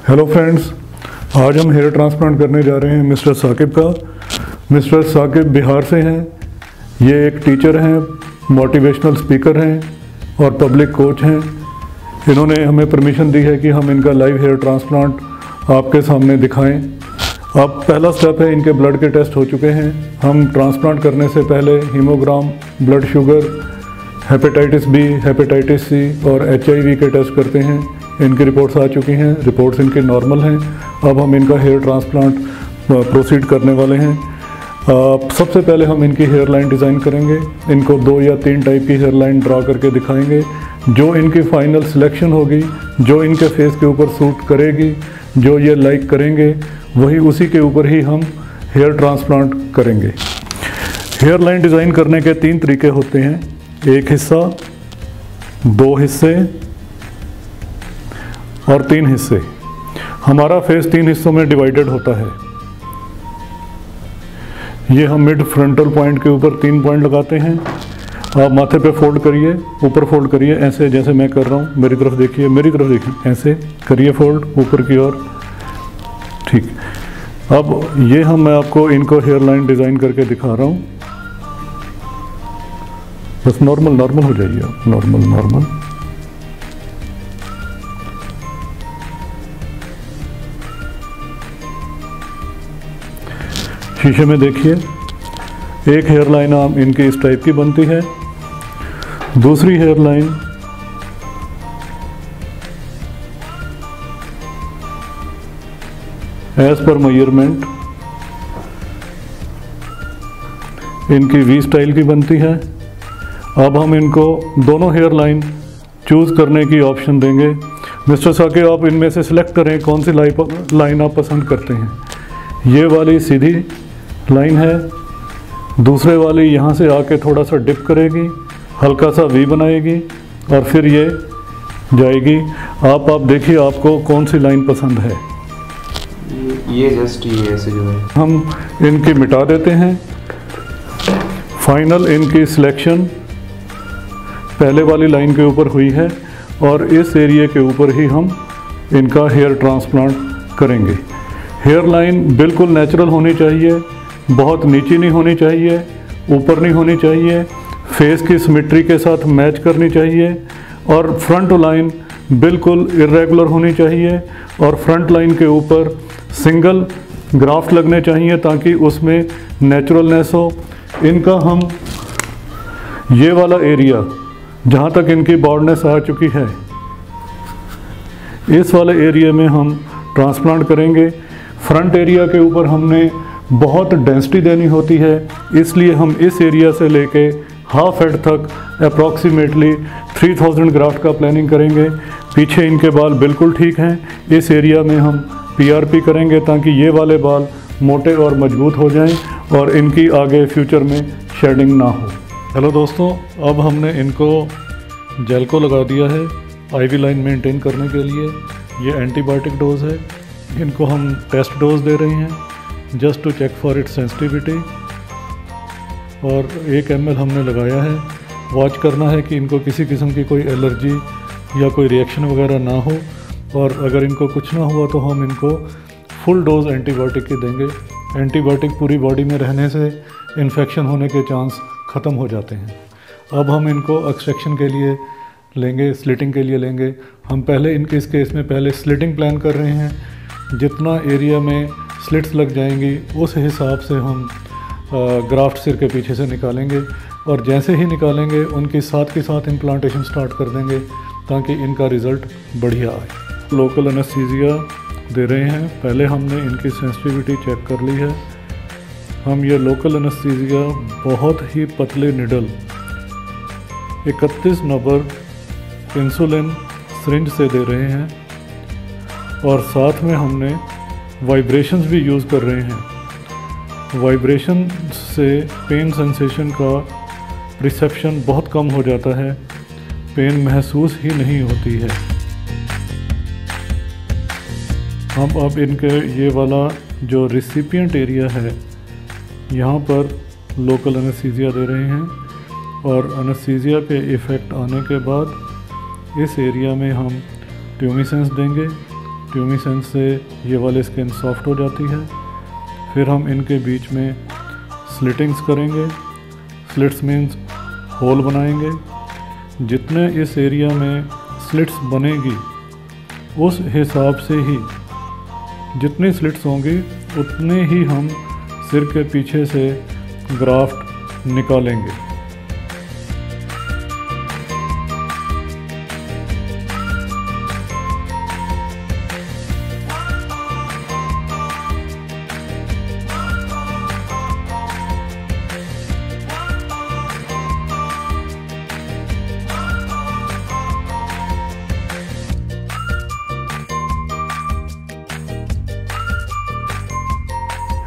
Hello friends, आज हम hair transplant करने जा रहे हैं मिस्टर साकिब का। मिस्टर साकिब बिहार से हैं। ये एक टीचर हैं, मोटिवेशनल स्पीकर हैं और पब्लिक कोच हैं। इन्होंने हमें परमिशन दी है कि हम इनका लाइव हेयर ट्रांसप्लांट आपके सामने दिखाएं। अब पहला स्टेप है, इनके ब्लड के टेस्ट हो चुके हैं। हम ट्रांसप्लांट करने से पहले haemogram, blood sugar, hepatitis B, hepatitis C और HIV के टेस्ट करते हैं। इनकी रिपोर्ट्स आ चुकी हैं, रिपोर्ट्स इनकी नॉर्मल हैं। अब हम इनका हेयर ट्रांसप्लांट प्रोसीड करने वाले हैं। सबसे पहले हम इनकी हेयर लाइन डिज़ाइन करेंगे। इनको 2 या 3 टाइप की हेयर लाइन ड्रा करके दिखाएंगे। जो इनकी फाइनल सिलेक्शन होगी, जो इनके फेस के ऊपर सूट करेगी, जो ये लाइक करेंगे, वही उसी के ऊपर ही हम हेयर ट्रांसप्लांट करेंगे। हेयर लाइन डिज़ाइन करने के 3 तरीके होते हैं, एक हिस्सा, 2 हिस्से और 3 हिस्से। हमारा फेस 3 हिस्सों में डिवाइडेड होता है। ये हम मिड फ्रंटल पॉइंट के ऊपर 3 पॉइंट लगाते हैं। आप माथे पे फोल्ड करिए, ऊपर फोल्ड करिए, ऐसे जैसे मैं कर रहा हूँ। मेरी तरफ देखिए, मेरी तरफ देखिए, ऐसे करिए फोल्ड ऊपर की ओर। ठीक। अब ये मैं आपको इनको हेयर लाइन डिज़ाइन करके दिखा रहा हूँ। बस नॉर्मल हो जाइए आप, नॉर्मल। शीशे में देखिए, एक हेयर लाइन इनकी इस टाइप की बनती है, दूसरी हेयर लाइन एज पर मेजरमेंट इनकी V स्टाइल की बनती है। अब हम इनको दोनों हेयर लाइन चूज़ करने की ऑप्शन देंगे। मिस्टर साकिब, आप इनमें से सिलेक्ट करें कौन सी लाइन आप पसंद करते हैं। ये वाली सीधी लाइन है, दूसरे वाली यहाँ से आके थोड़ा सा डिप करेगी, हल्का सा V बनाएगी और फिर ये जाएगी। आप देखिए आपको कौन सी लाइन पसंद है। ये जस्ट ये ऐसे जो है हम इनकी मिटा देते हैं। फाइनल इनकी सिलेक्शन पहले वाली लाइन के ऊपर हुई है और इस एरिया के ऊपर ही हम इनका हेयर ट्रांसप्लांट करेंगे। हेयर लाइन बिल्कुल नेचुरल होनी चाहिए, बहुत नीची नहीं होनी चाहिए, ऊपर नहीं होनी चाहिए, फेस की सिमेट्री के साथ मैच करनी चाहिए और फ्रंट लाइन बिल्कुल इरेगुलर होनी चाहिए और फ्रंट लाइन के ऊपर सिंगल ग्राफ्ट लगने चाहिए ताकि उसमें नेचुरलनेस हो। इनका हम ये वाला एरिया जहाँ तक इनकी बॉर्डनेस आ चुकी है, इस वाले एरिया में हम ट्रांसप्लांट करेंगे। फ्रंट एरिया के ऊपर हमने बहुत डेंसिटी देनी होती है, इसलिए हम इस एरिया से लेके हाफ हेड तक अप्रॉक्सीमेटली 3000 ग्राफ्ट का प्लानिंग करेंगे। पीछे इनके बाल बिल्कुल ठीक हैं, इस एरिया में हम PRP करेंगे ताकि ये वाले बाल मोटे और मजबूत हो जाएं और इनकी आगे फ्यूचर में शेडिंग ना हो। हेलो दोस्तों, अब हमने इनको जेल को लगा दिया है IV लाइन मेंटेन करने के लिए। ये एंटीबायोटिक डोज है। इनको हम टेस्ट डोज दे रहे हैं just to check for its sensitivity और 1 ml हमने लगाया है। वॉच करना है कि इनको किसी किस्म की कोई एलर्जी या कोई रिएक्शन वगैरह ना हो और अगर इनको कुछ ना हुआ तो हम इनको फुल डोज एंटीबायोटिक की देंगे। एंटीबायोटिक पूरी बॉडी में रहने से इन्फेक्शन होने के चांस ख़त्म हो जाते हैं। अब हम इनको एक्सट्रैक्शन के लिए लेंगे, स्लिटिंग के लिए लेंगे। हम पहले इस केस में पहले स्लिटिंग प्लान कर रहे हैं। जितना एरिया में स्लिट्स लग जाएंगी उस हिसाब से हम ग्राफ्ट सिर के पीछे से निकालेंगे और जैसे ही निकालेंगे उनके साथ के साथ इम्प्लांटेशन स्टार्ट कर देंगे ताकि इनका रिज़ल्ट बढ़िया आए। लोकल एनेस्थीसिया दे रहे हैं। पहले हमने इनकी सेंसिटिविटी चेक कर ली है। हम ये लोकल एनेस्थीसिया बहुत ही पतले निडल 31 नंबर इंसुलिन सिरिंज से दे रहे हैं और साथ में हमने वाइब्रेशंस भी यूज़ कर रहे हैं। वाइब्रेशन से पेन सेंसेशन का रिसेप्शन बहुत कम हो जाता है, पेन महसूस ही नहीं होती है। हम अब इनके ये वाला जो रिसिपिएंट एरिया है यहाँ पर लोकल एनेस्थीसिया दे रहे हैं और एनेस्थीसिया के इफ़ेक्ट आने के बाद इस एरिया में हम ट्यूमिसेंस देंगे ट्यूमिसेंस से ये वाली स्किन सॉफ्ट हो जाती है। फिर हम इनके बीच में स्लिटिंग्स करेंगे। स्लिट्स मीन्स होल बनाएंगे। जितने इस एरिया में स्लिट्स बनेगी उस हिसाब से ही जितनी स्लिट्स होंगी उतने ही हम सिर के पीछे से ग्राफ्ट निकालेंगे।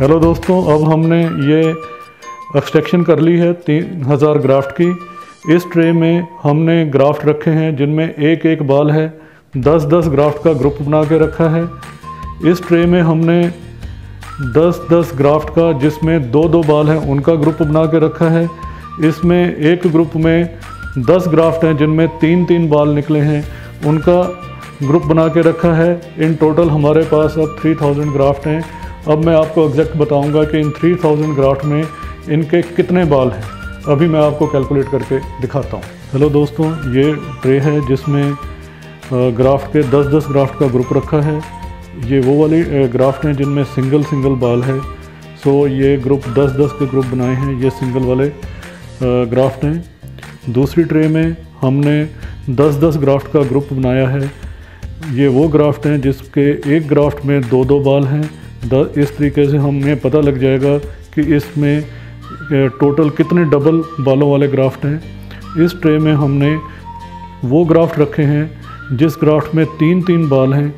हेलो दोस्तों, अब हमने ये एक्सट्रैक्शन कर ली है 3000 ग्राफ्ट की। इस ट्रे में हमने ग्राफ्ट रखे हैं जिनमें एक एक बाल है। 10-10 ग्राफ्ट का ग्रुप बना के रखा है। इस ट्रे में हमने 10-10 ग्राफ्ट का जिसमें 2-2 बाल हैं उनका ग्रुप बना के रखा है। इसमें एक ग्रुप में 10 ग्राफ्ट हैं जिनमें 3-3 बाल निकले हैं, उनका ग्रुप बना के रखा है। इन टोटल हमारे पास अब 3000 ग्राफ्ट हैं। अब मैं आपको एग्जैक्ट बताऊंगा कि इन 3000 ग्राफ्ट में इनके कितने बाल हैं। अभी मैं आपको कैलकुलेट करके दिखाता हूं। हेलो दोस्तों, ये ट्रे है जिसमें ग्राफ्ट के 10-10 ग्राफ्ट का ग्रुप रखा है। ये वो वाली ग्राफ्ट हैं जिनमें सिंगल बाल है। सो ये ग्रुप 10-10 के ग्रुप बनाए हैं, ये सिंगल वाले ग्राफ्ट हैं। दूसरी ट्रे में हमने 10-10 ग्राफ्ट का ग्रुप बनाया है। ये वो ग्राफ्ट हैं जिसके एक ग्राफ्ट में 2-2 बाल हैं। इस तरीके से हमें पता लग जाएगा कि इसमें टोटल कितने डबल बालों वाले ग्राफ्ट हैं। इस ट्रे में हमने वो ग्राफ्ट रखे हैं जिस ग्राफ्ट में 3-3 बाल हैं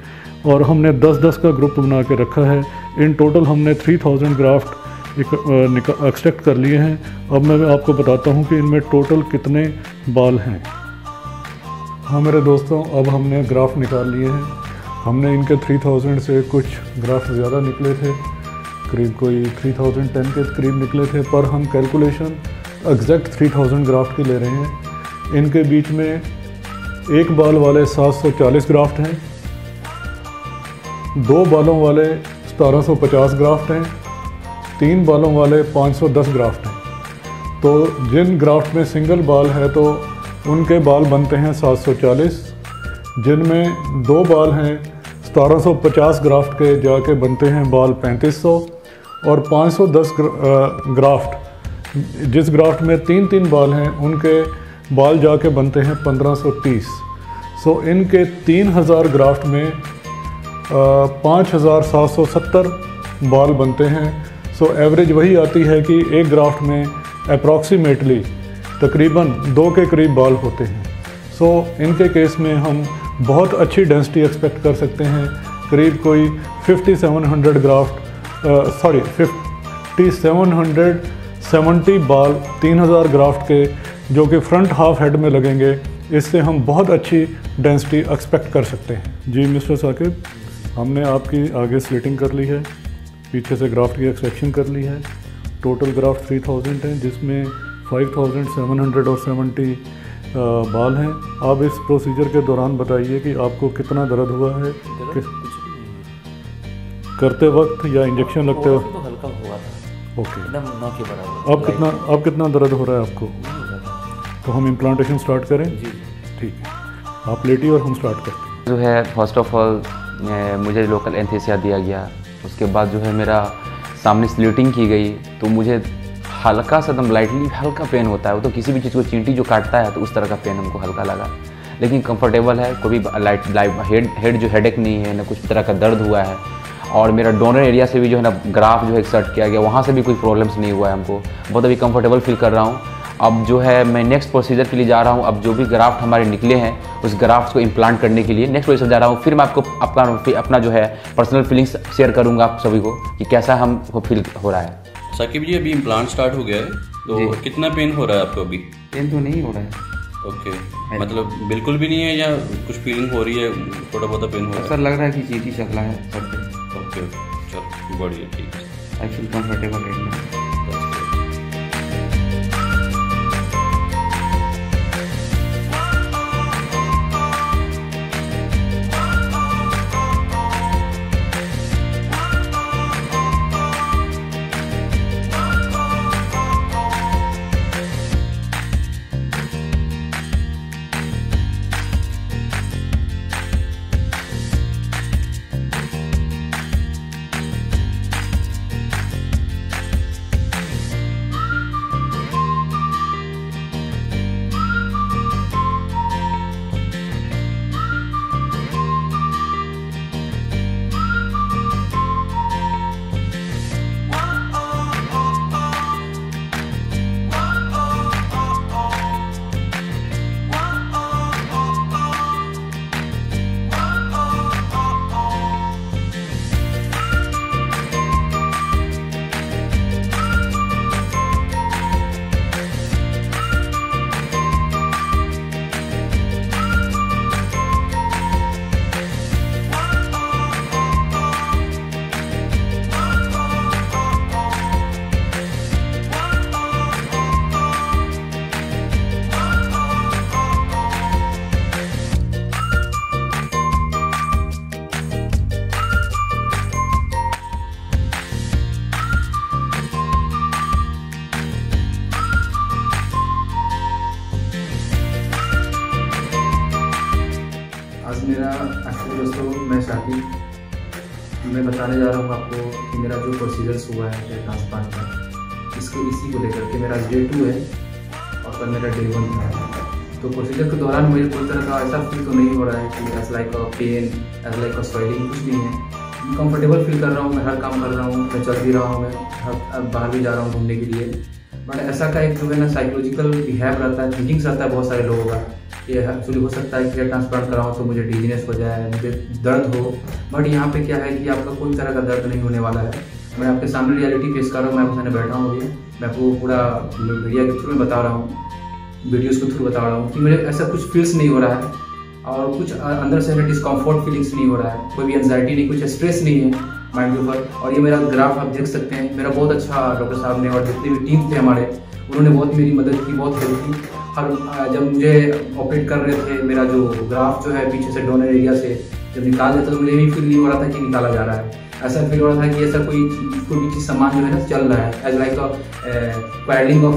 और हमने 10-10 का ग्रुप बना के रखा है। इन टोटल हमने 3000 ग्राफ्ट एक्सट्रैक्ट कर लिए हैं। अब मैं आपको बताता हूँ कि इनमें टोटल कितने बाल हैं। हाँ मेरे दोस्तों, अब हमने ग्राफ्ट निकाल लिए हैं। हमने इनके 3000 से कुछ ग्राफ्ट ज़्यादा निकले थे, करीब कोई 3010 के करीब निकले थे, पर हम कैलकुलेशन एग्जैक्ट 3000 ग्राफ्ट की ले रहे हैं। इनके बीच में एक बाल वाले 740 ग्राफ्ट हैं, 2 बालों वाले 1750 ग्राफ्ट हैं, 3 बालों वाले 510 ग्राफ्ट हैं। तो जिन ग्राफ्ट में सिंगल बाल है तो उनके बाल बनते हैं 740, जिनमें 2 बाल हैं 1750 ग्राफ्ट के जाके बनते हैं बाल 3500, और 510 ग्राफ्ट जिस ग्राफ्ट में 3-3 बाल हैं उनके बाल जाके बनते हैं 1530। सो इनके 3000 ग्राफ्ट में 5770 बाल बनते हैं। सो एवरेज वही आती है कि एक ग्राफ्ट में अप्रॉक्सीमेटली तकरीबन 2 के करीब बाल होते हैं। सो इनके केस में हम बहुत अच्छी डेंसिटी एक्सपेक्ट कर सकते हैं। करीब कोई 5770 बाल 3000 ग्राफ्ट के जो कि फ्रंट हाफ हेड में लगेंगे, इससे हम बहुत अच्छी डेंसिटी एक्सपेक्ट कर सकते हैं। जी मिस्टर साकिब, हमने आपकी आगे स्लिटिंग कर ली है, पीछे से ग्राफ्ट की एक्सट्रैक्शन कर ली है। टोटल ग्राफ्ट 3000 हैं जिसमें 5770 बाल हैं। आप इस प्रोसीजर के दौरान बताइए कि आपको कितना दर्द हुआ है करते वक्त या इंजेक्शन लगते वक्त? तो हल्का हुआ था, ओके। एकदम ना के बराबर। अब कितना दर्द हो रहा है आपको? तो हम इम्प्लांटेशन स्टार्ट करें? जी ठीक है, आप लेटिए और हम स्टार्ट करते हैं। जो है फर्स्ट ऑफ ऑल मुझे लोकल एनेस्थीसिया दिया गया। उसके बाद जो है मेरा सामने स्लिटिंग की गई, तो मुझे हल्का सा एकदम लाइटली हल्का पेन होता है। वो तो किसी भी चीज़ को चींटी जो काटता है तो उस तरह का पेन हमको हल्का लगा, लेकिन कंफर्टेबल है। कोई भी हेड जो हेडेक नहीं है, ना कुछ तरह का दर्द हुआ है। और मेरा डोनर एरिया से भी जो है ना ग्राफ जो है एक्सर्ट किया गया, वहाँ से भी कोई प्रॉब्लम्स नहीं हुआ है हमको। बहुत अभी कंफर्टेबल फील कर रहा हूँ। अब जो है मैं नेक्स्ट प्रोसीजर के लिए जा रहा हूँ। अब जो भी ग्राफ्ट हमारे निकले हैं उस ग्राफ्ट को इम्प्लांट करने के लिए नेक्स्ट प्रोसीजर जा रहा हूँ। फिर मैं आपको अपना जो है पर्सनल फीलिंग्स शेयर करूँगा आप सभी को कि कैसा हमको फील हो रहा है। साकिब जी, अभी इम्प्लांट स्टार्ट हो गया है, तो कितना पेन हो रहा है आपको अभी? पेन तो नहीं हो रहा है। ओके, मतलब बिल्कुल भी नहीं है या कुछ फीलिंग हो रही है? थोड़ा बहुत पेन हो रहा है? सर लग रहा है कि चीटी चकला है सर पे। ओके, चलो बढ़िया, ठीक है। I feel comfortable right now. Hardik. मैं बताने जा रहा हूँ आपको कि मेरा जो प्रोसीजर्स हुआ है हेयर ट्रांसप्लांट का, इसी को लेकर के मेरा डे 2 है और कल मेरा डे 1 है। तो प्रोसीजर के दौरान मुझे कोई तरह का ऐसा फील तो नहीं हो रहा है कि as like a pain, as like a swelling, कुछ नहीं है। कंफर्टेबल फील कर रहा हूँ, मैं हर काम कर रहा हूँ, मैं चल भी रहा हूँ, मैं बाहर भी जा रहा हूँ घूमने के लिए। बट ऐसा का एक जो है ना साइकोलॉजिकल बिहेव रहता है, थिंकिंग्स रहता है बहुत सारे लोगों का कि एक्चुअली हो सकता है कि हेयर ट्रांसप्लांट कराऊँ तो मुझे डिजीनेस हो जाए, मुझे दर्द हो। बट यहाँ पे क्या है कि आपका कोई तरह का दर्द नहीं होने वाला है। मैं आपके सामने रियलिटी पेश कर रहा हूँ, मैं आपके सामने बैठा हूँ अभी, मैं आपको पूरा मीडिया के थ्रू में बता रहा हूँ, वीडियोज़ के थ्रू बता रहा हूँ कि मुझे ऐसा कुछ फील्स नहीं हो रहा है और कुछ अंदर से डिस्कम्फर्ट फीलिंग्स नहीं हो रहा है, कोई भी एंजाइटी नहीं, कुछ स्ट्रेस नहीं है माइंड के ऊपर। और ये मेरा ग्राफ आप देख सकते हैं, मेरा बहुत अच्छा डॉक्टर साहब ने और जितने भी टीम थे हमारे, उन्होंने बहुत मेरी मदद की, बहुत हेल्प की। हर जब मुझे ऑपरेट कर रहे थे, मेरा जो ग्राफ जो है पीछे से डोनर एरिया से जब निकाल देता तो मुझे भी फील नहीं हो रहा था कि निकाला जा रहा है। ऐसा फील हो रहा था कि ऐसा कोई भी चीज़ सामान जो है ना चल रहा है, as like a paddling of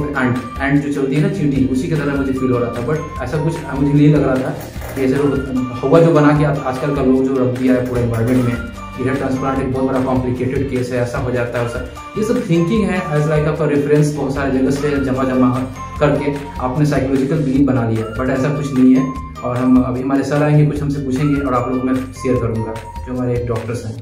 and जो चलती है ना चींटी, उसी की तरह मुझे फील हो रहा था। बट ऐसा कुछ मुझे नहीं लग रहा था कि ऐसे हवा जो बना के आजकल का लोग जो रख दिया है पूरे इन्वायरमेंट में, हेयर ट्रांसप्लांट एक बहुत बड़ा कॉम्प्लिकेटेड केस है, ऐसा हो जाता है वैसा, ये सब थिंकिंग है एज लाइक आपका रेफरेंस बहुत सारे जगह से जमा करके आपने साइकोलॉजिकल बिलीव बना लिया। बट ऐसा कुछ नहीं है। और हम अभी हमारे सर आएंगे, कुछ हमसे पूछेंगे और आप लोगों को मैं शेयर करूँगा जो हमारे डॉक्टर्स हैं।